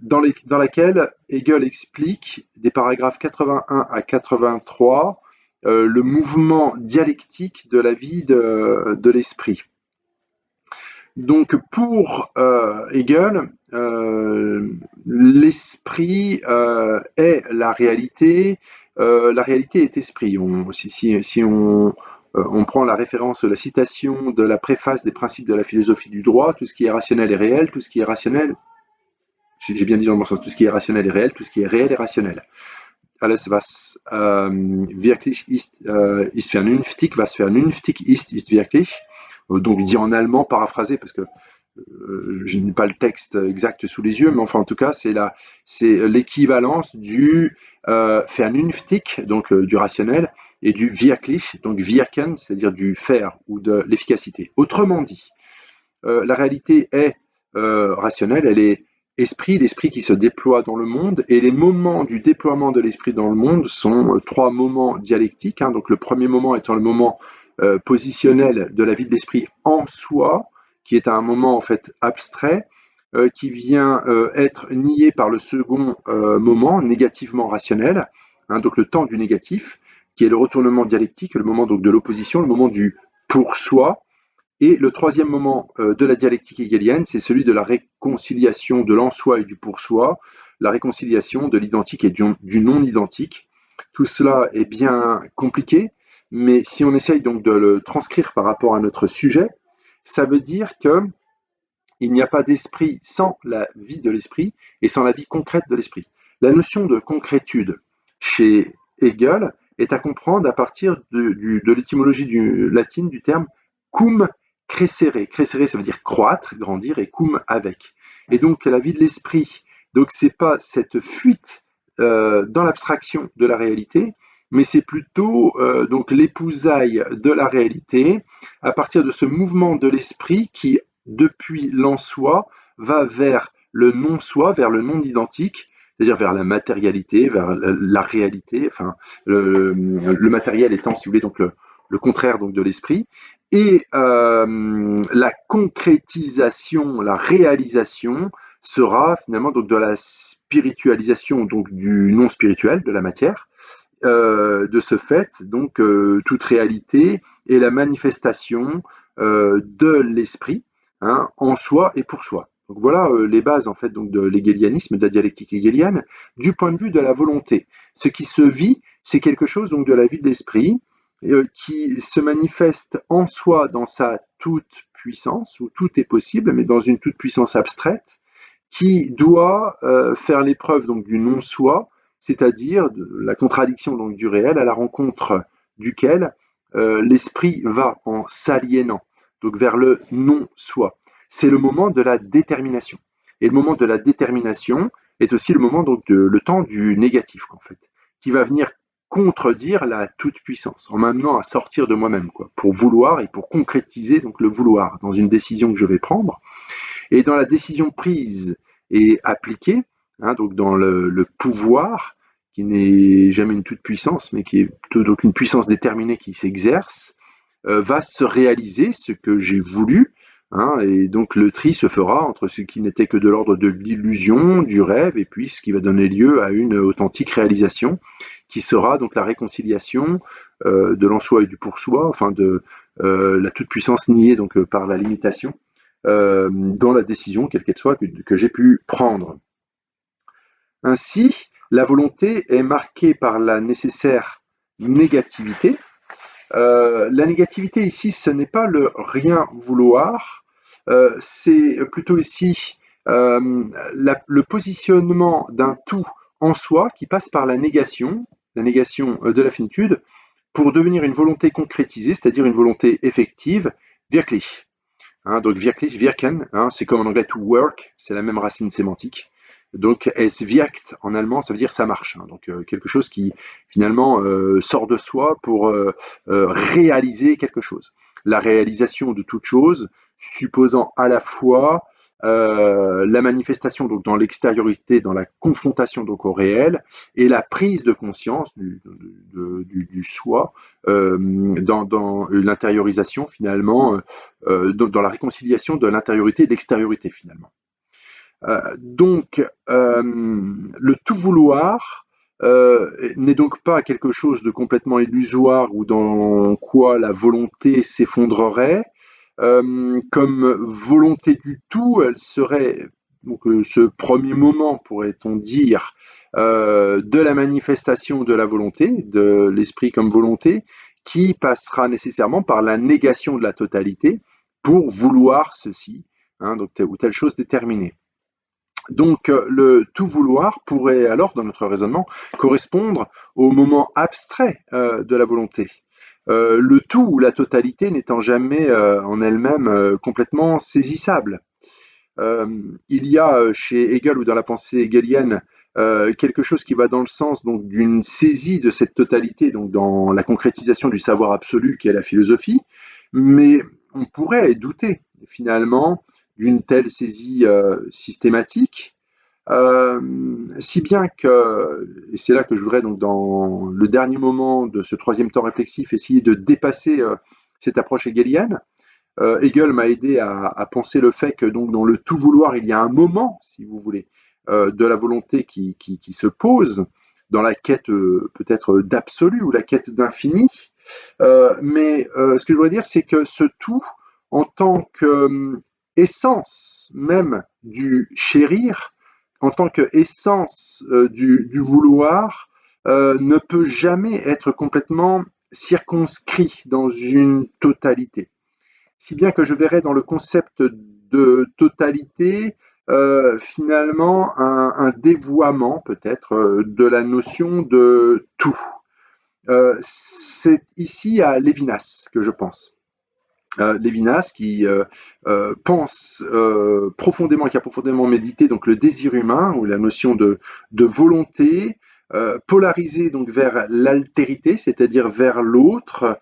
dans laquelle Hegel explique, des paragraphes 81 à 83, le mouvement dialectique de la vie de l'esprit. Donc pour Hegel, l'esprit est la réalité est esprit. Si on prend la référence, la citation de la préface des principes de la philosophie du droit, tout ce qui est rationnel est réel, tout ce qui est rationnel, j'ai bien dit dans le bon sens, tout ce qui est rationnel est réel, tout ce qui est réel est rationnel. Alles was wirklich ist, ist vernünftig, was vernünftig ist wirklich. Donc dit en allemand, paraphrasé, parce que je n'ai pas le texte exact sous les yeux, mais enfin en tout cas c'est l'équivalence du vernünftig, donc du rationnel, et du wirklich, donc wirken, c'est-à-dire du faire ou de l'efficacité. Autrement dit, la réalité est rationnelle, elle est esprit, l'esprit qui se déploie dans le monde, et les moments du déploiement de l'esprit dans le monde sont trois moments dialectiques, hein, donc le premier moment étant le moment positionnel de la vie de l'esprit en soi, qui est un moment en fait abstrait, qui vient être nié par le second moment, négativement rationnel, hein, donc le temps du négatif, qui est le retournement dialectique, le moment donc de l'opposition, le moment du pour soi. Et le troisième moment de la dialectique hegelienne, c'est celui de la réconciliation de l'en-soi et du pour-soi, la réconciliation de l'identique et du non-identique. Tout cela est bien compliqué, mais si on essaye donc de le transcrire par rapport à notre sujet, ça veut dire qu'il n'y a pas d'esprit sans la vie de l'esprit et sans la vie concrète de l'esprit. La notion de concrétude chez Hegel est à comprendre à partir de l'étymologie latine du terme cum crescere. Crescere, ça veut dire croître, grandir, et cum avec. Et donc la vie de l'esprit, donc c'est pas cette fuite dans l'abstraction de la réalité, mais c'est plutôt donc l'épousaille de la réalité à partir de ce mouvement de l'esprit qui, depuis l'en-soi, va vers le non-soi, vers le non-identique, c'est-à-dire vers la matérialité, vers la réalité, enfin le matériel étant, si vous voulez, donc le contraire donc de l'esprit, et la concrétisation, la réalisation sera finalement donc de la spiritualisation donc du non spirituel, de la matière. De ce fait, donc toute réalité est la manifestation de l'esprit, hein, en soi et pour soi. Donc voilà les bases en fait donc de l'hegelianisme, de la dialectique hegelienne, du point de vue de la volonté. Ce qui se vit, c'est quelque chose donc de la vie de l'esprit qui se manifeste en soi dans sa toute puissance, où tout est possible, mais dans une toute puissance abstraite, qui doit faire l'épreuve donc du non-soi, c'est-à-dire de la contradiction donc du réel, à la rencontre duquel l'esprit va en s'aliénant, donc vers le non-soi. C'est le moment de la détermination. Et le moment de la détermination est aussi le moment donc le temps du négatif en fait, qui va venir contredire la toute-puissance, en m'amenant à sortir de moi-même, quoi, pour vouloir et pour concrétiser donc le vouloir dans une décision que je vais prendre. Et dans la décision prise et appliquée, hein, donc dans le pouvoir, qui n'est jamais une toute-puissance, mais qui est plutôt donc une puissance déterminée qui s'exerce, va se réaliser ce que j'ai voulu, hein, et donc le tri se fera entre ce qui n'était que de l'ordre de l'illusion, du rêve, et puis ce qui va donner lieu à une authentique réalisation, qui sera donc la réconciliation de l'en-soi et du pour-soi, enfin de la toute-puissance niée donc par la limitation, dans la décision, quelle qu'elle soit, que j'ai pu prendre. Ainsi, la volonté est marquée par la nécessaire négativité. La négativité ici, ce n'est pas le rien vouloir, c'est plutôt ici le positionnement d'un tout en soi qui passe par la négation de la finitude, pour devenir une volonté concrétisée, c'est-à-dire une volonté effective, wirklich. Hein, donc wirklich, wirken, hein, c'est comme en anglais to work, c'est la même racine sémantique. Donc es wirkt en allemand, ça veut dire ça marche. Hein, donc quelque chose qui finalement sort de soi pour réaliser quelque chose. La réalisation de toute chose, supposant à la fois la manifestation donc dans l'extériorité, dans la confrontation donc au réel, et la prise de conscience du soi dans l'intériorisation finalement, dans la réconciliation de l'intériorité et de l'extériorité finalement. Donc, le tout vouloir n'est donc pas quelque chose de complètement illusoire ou dans quoi la volonté s'effondrerait. Comme volonté du tout, elle serait donc ce premier moment, pourrait-on dire, de la manifestation de la volonté, de l'esprit comme volonté, qui passera nécessairement par la négation de la totalité pour vouloir ceci, hein, donc telle ou telle chose déterminée. Donc le tout vouloir pourrait alors, dans notre raisonnement, correspondre au moment abstrait de la volonté. Le tout ou la totalité n'étant jamais en elle-même complètement saisissable. Il y a chez Hegel ou dans la pensée hegelienne quelque chose qui va dans le sens donc d'une saisie de cette totalité, donc dans la concrétisation du savoir absolu qui est la philosophie, mais on pourrait douter finalement d'une telle saisie systématique, si bien que, et c'est là que je voudrais donc dans le dernier moment de ce troisième temps réflexif essayer de dépasser cette approche hegelienne. Hegel m'a aidé à penser le fait que donc dans le tout vouloir, il y a un moment, si vous voulez, de la volonté qui se pose dans la quête peut-être d'absolu ou la quête d'infini. Mais ce que je voudrais dire, c'est que ce tout, en tant qu'essence même du chérir, en tant qu'essence du vouloir, ne peut jamais être complètement circonscrit dans une totalité. Si bien que je verrais dans le concept de totalité finalement un dévoiement peut-être de la notion de tout. C'est ici à Lévinas que je pense. Lévinas qui pense profondément, qui a profondément médité donc le désir humain ou la notion de volonté polarisée donc vers l'altérité, c'est-à-dire vers l'autre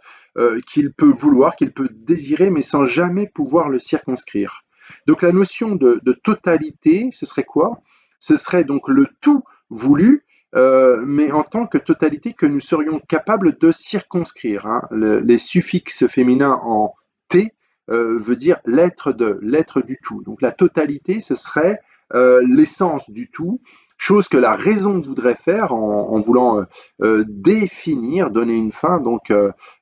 qu'il peut vouloir, qu'il peut désirer, mais sans jamais pouvoir le circonscrire. Donc la notion de totalité, ce serait quoi? Ce serait donc le tout voulu, mais en tant que totalité que nous serions capables de circonscrire. Hein. Les suffixes féminins en T veut dire l'être du tout. Donc la totalité, ce serait l'essence du tout, chose que la raison voudrait faire en voulant définir, donner une fin donc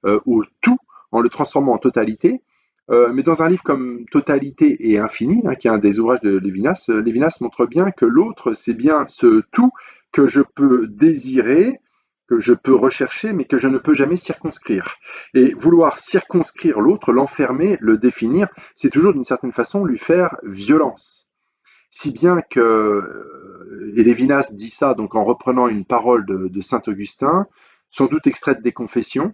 au tout, en le transformant en totalité. Mais dans un livre comme Totalité et Infini, hein, qui est un des ouvrages de Lévinas, Lévinas montre bien que l'autre, c'est bien ce tout que je peux désirer, que je peux rechercher, mais que je ne peux jamais circonscrire. Et vouloir circonscrire l'autre, l'enfermer, le définir, c'est toujours d'une certaine façon lui faire violence. Si bien que, et Lévinas dit ça donc en reprenant une parole de saint Augustin, sans doute extraite des Confessions,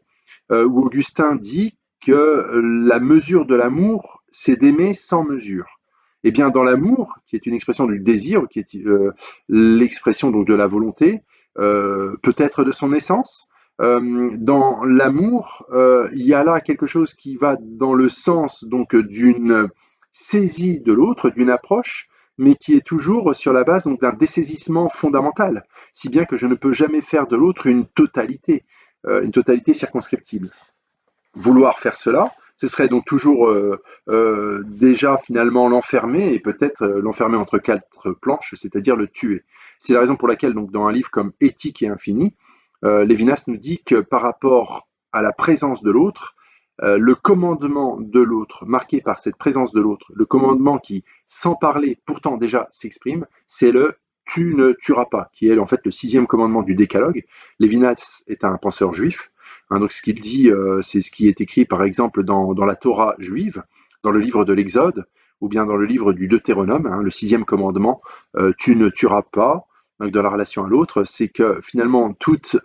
où Augustin dit que la mesure de l'amour, c'est d'aimer sans mesure. Eh bien, dans l'amour, qui est une expression du désir, qui est l'expression donc de la volonté, peut-être de son essence, dans l'amour, il y a là quelque chose qui va dans le sens donc d'une saisie de l'autre, d'une approche, mais qui est toujours sur la base donc d'un dessaisissement fondamental, si bien que je ne peux jamais faire de l'autre une totalité circonscriptible. Vouloir faire cela, ce serait donc toujours déjà finalement l'enfermer et peut-être l'enfermer entre quatre planches, c'est-à-dire le tuer. C'est la raison pour laquelle donc dans un livre comme Éthique et Infini, Lévinas nous dit que par rapport à la présence de l'autre, le commandement de l'autre, marqué par cette présence de l'autre, le commandement qui, sans parler, pourtant déjà s'exprime, c'est le tu ne tueras pas, qui est en fait le sixième commandement du décalogue. Lévinas est un penseur juif. Hein, donc ce qu'il dit, c'est ce qui est écrit par exemple dans la Torah juive, dans le livre de l'Exode, ou bien dans le livre du Deutéronome, hein, le sixième commandement, tu ne tueras pas. Donc dans la relation à l'autre, c'est que finalement toute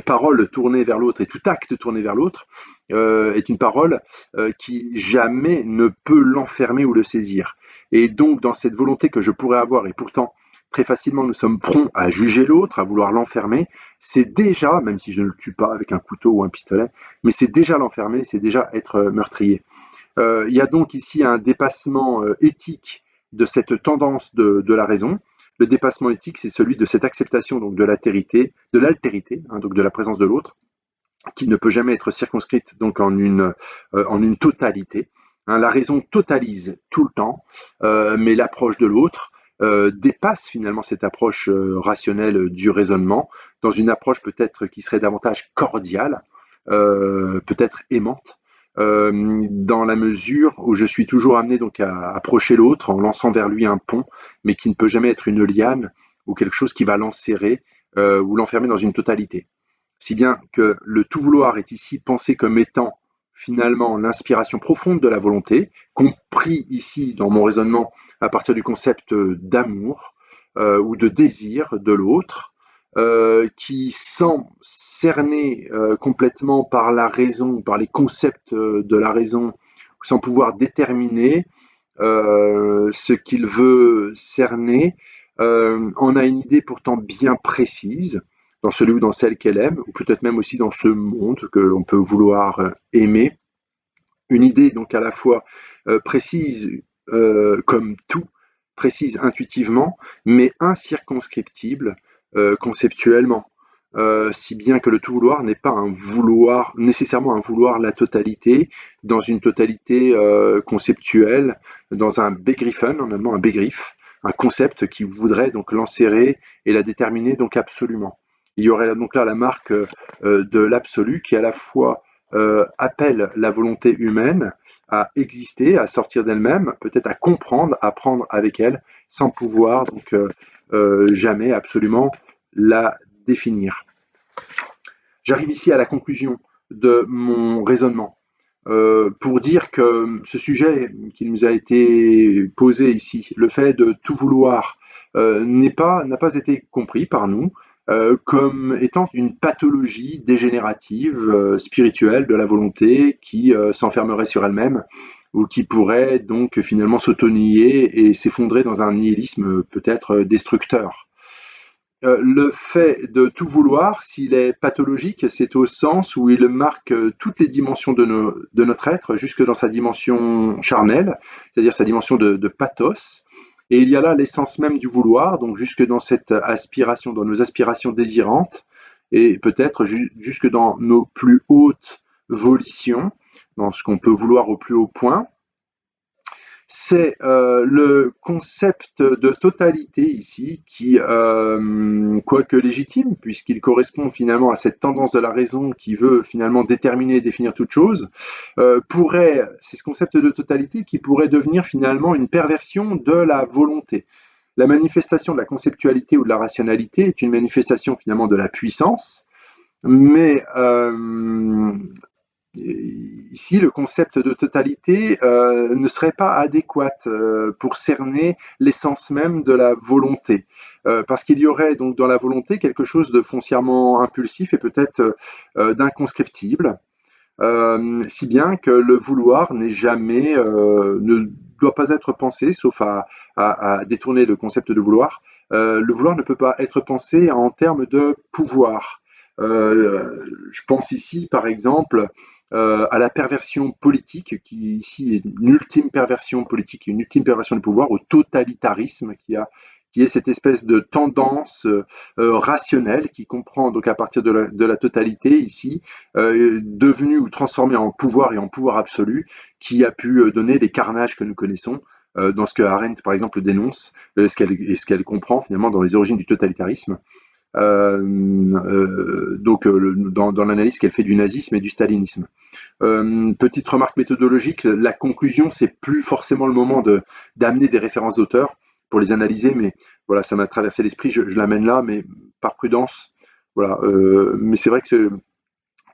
parole tournée vers l'autre et tout acte tourné vers l'autre est une parole qui jamais ne peut l'enfermer ou le saisir. Et donc dans cette volonté que je pourrais avoir, et pourtant très facilement nous sommes prompts à juger l'autre, à vouloir l'enfermer, c'est déjà, même si je ne le tue pas avec un couteau ou un pistolet, mais c'est déjà l'enfermer, c'est déjà être meurtrier. Il y a donc ici un dépassement éthique de cette tendance de la raison. Le dépassement éthique, c'est celui de cette acceptation donc de l'altérité, hein, donc de la présence de l'autre, qui ne peut jamais être circonscrite donc en une totalité. Hein, la raison totalise tout le temps, mais l'approche de l'autre dépasse finalement cette approche rationnelle du raisonnement dans une approche peut-être qui serait davantage cordiale, peut-être aimante, dans la mesure où je suis toujours amené donc à approcher l'autre en lançant vers lui un pont, mais qui ne peut jamais être une liane ou quelque chose qui va l'enserrer ou l'enfermer dans une totalité. Si bien que le tout vouloir est ici pensé comme étant finalement l'inspiration profonde de la volonté, compris ici dans mon raisonnement à partir du concept d'amour ou de désir de l'autre, qui sans cerner complètement par la raison, par les concepts de la raison, sans pouvoir déterminer ce qu'il veut cerner, en a une idée pourtant bien précise dans celui ou dans celle qu'elle aime, ou peut-être même aussi dans ce monde que l'on peut vouloir aimer. Une idée donc à la fois précise comme tout, précise intuitivement, mais incirconscriptible conceptuellement. Si bien que le tout vouloir n'est pas un vouloir, nécessairement un vouloir la totalité, dans une totalité conceptuelle, dans un Begriffen, en allemand un Begriff, un concept qui voudrait donc l'enserrer et la déterminer donc absolument. Il y aurait donc là la marque de l'absolu qui à la fois appelle la volonté humaine à exister, à sortir d'elle-même, peut-être à comprendre, à prendre avec elle, sans pouvoir donc jamais absolument la définir. J'arrive ici à la conclusion de mon raisonnement pour dire que ce sujet qui nous a été posé ici, le fait de tout vouloir, n'a pas été compris par nous comme étant une pathologie dégénérative spirituelle de la volonté qui s'enfermerait sur elle-même ou qui pourrait donc finalement s'auto-nier et s'effondrer dans un nihilisme peut-être destructeur. Le fait de tout vouloir, s'il est pathologique, c'est au sens où il marque toutes les dimensions de notre être, jusque dans sa dimension charnelle, c'est-à-dire sa dimension de pathos. Et il y a là l'essence même du vouloir, donc jusque dans cette aspiration, dans nos aspirations désirantes, et peut-être jusque dans nos plus hautes volitions, dans ce qu'on peut vouloir au plus haut point. C'est le concept de totalité ici qui, quoique légitime, puisqu'il correspond finalement à cette tendance de la raison qui veut finalement déterminer et définir toute chose, c'est ce concept de totalité qui pourrait devenir finalement une perversion de la volonté. La manifestation de la conceptualité ou de la rationalité est une manifestation finalement de la puissance, mais ici, le concept de totalité ne serait pas adéquat pour cerner l'essence même de la volonté. Parce qu'il y aurait donc dans la volonté quelque chose de foncièrement impulsif et peut-être d'inconscriptible, si bien que le vouloir ne doit pas être pensé, sauf à détourner le concept de vouloir. Le vouloir ne peut pas être pensé en termes de pouvoir. Je pense ici, par exemple, à la perversion politique, qui ici est une ultime perversion politique, une ultime perversion du pouvoir, au totalitarisme qui est cette espèce de tendance rationnelle qui comprend donc à partir de la totalité ici, devenue ou transformée en pouvoir et en pouvoir absolu, qui a pu donner les carnages que nous connaissons, dans ce que Arendt par exemple dénonce, ce qu'elle comprend finalement dans les origines du totalitarisme. Dans l'analyse qu'elle fait du nazisme et du stalinisme. Petite remarque méthodologique, la conclusion, c'est plus forcément le moment d'amener des références d'auteurs pour les analyser, mais voilà, ça m'a traversé l'esprit, je l'amène là, mais par prudence. Voilà, mais c'est vrai que ce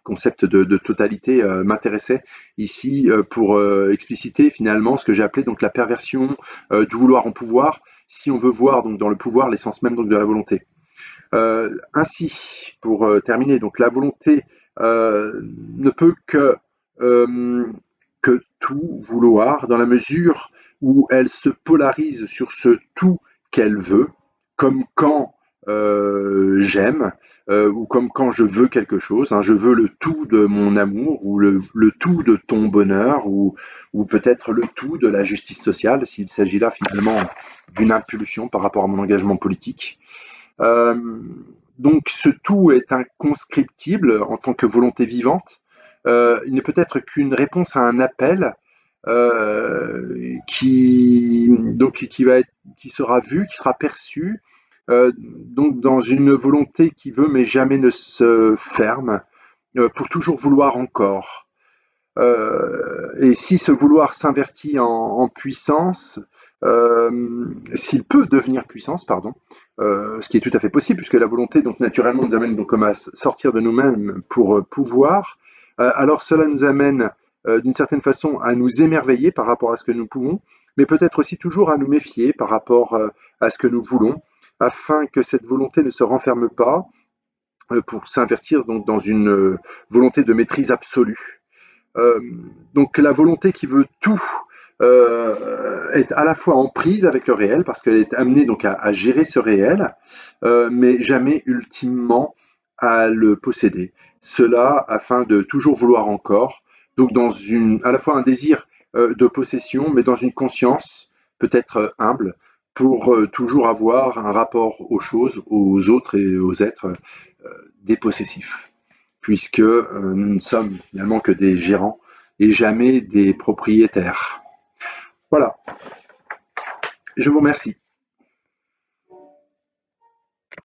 concept de totalité m'intéressait ici pour expliciter finalement ce que j'ai appelé donc la perversion du vouloir en pouvoir, si on veut voir donc dans le pouvoir l'essence même donc de la volonté. Ainsi, pour terminer, donc la volonté ne peut que tout vouloir dans la mesure où elle se polarise sur ce tout qu'elle veut, comme quand j'aime, ou comme quand je veux quelque chose, hein, je veux le tout de mon amour, ou le tout de ton bonheur, ou peut-être le tout de la justice sociale, s'il s'agit là finalement d'une impulsion par rapport à mon engagement politique. Euh, donc ce tout est inconscriptible en tant que volonté vivante. Il ne peut être qu'une réponse à un appel qui sera vu, qui sera perçu, donc dans une volonté qui veut mais jamais ne se ferme, pour toujours vouloir encore. Et si ce vouloir s'invertit en puissance, s'il peut devenir puissance, pardon, ce qui est tout à fait possible, puisque la volonté donc naturellement nous amène donc comme à sortir de nous-mêmes pour pouvoir, alors cela nous amène d'une certaine façon à nous émerveiller par rapport à ce que nous pouvons, mais peut-être aussi toujours à nous méfier par rapport à ce que nous voulons, afin que cette volonté ne se renferme pas pour s'invertir donc dans une volonté de maîtrise absolue. Euh, donc la volonté qui veut tout est à la fois en prise avec le réel parce qu'elle est amenée donc à gérer ce réel, mais jamais ultimement à le posséder. Cela afin de toujours vouloir encore, donc à la fois un désir de possession, mais dans une conscience peut-être humble pour toujours avoir un rapport aux choses, aux autres et aux êtres dépossessifs puisque nous ne sommes finalement que des gérants et jamais des propriétaires. Voilà, je vous remercie.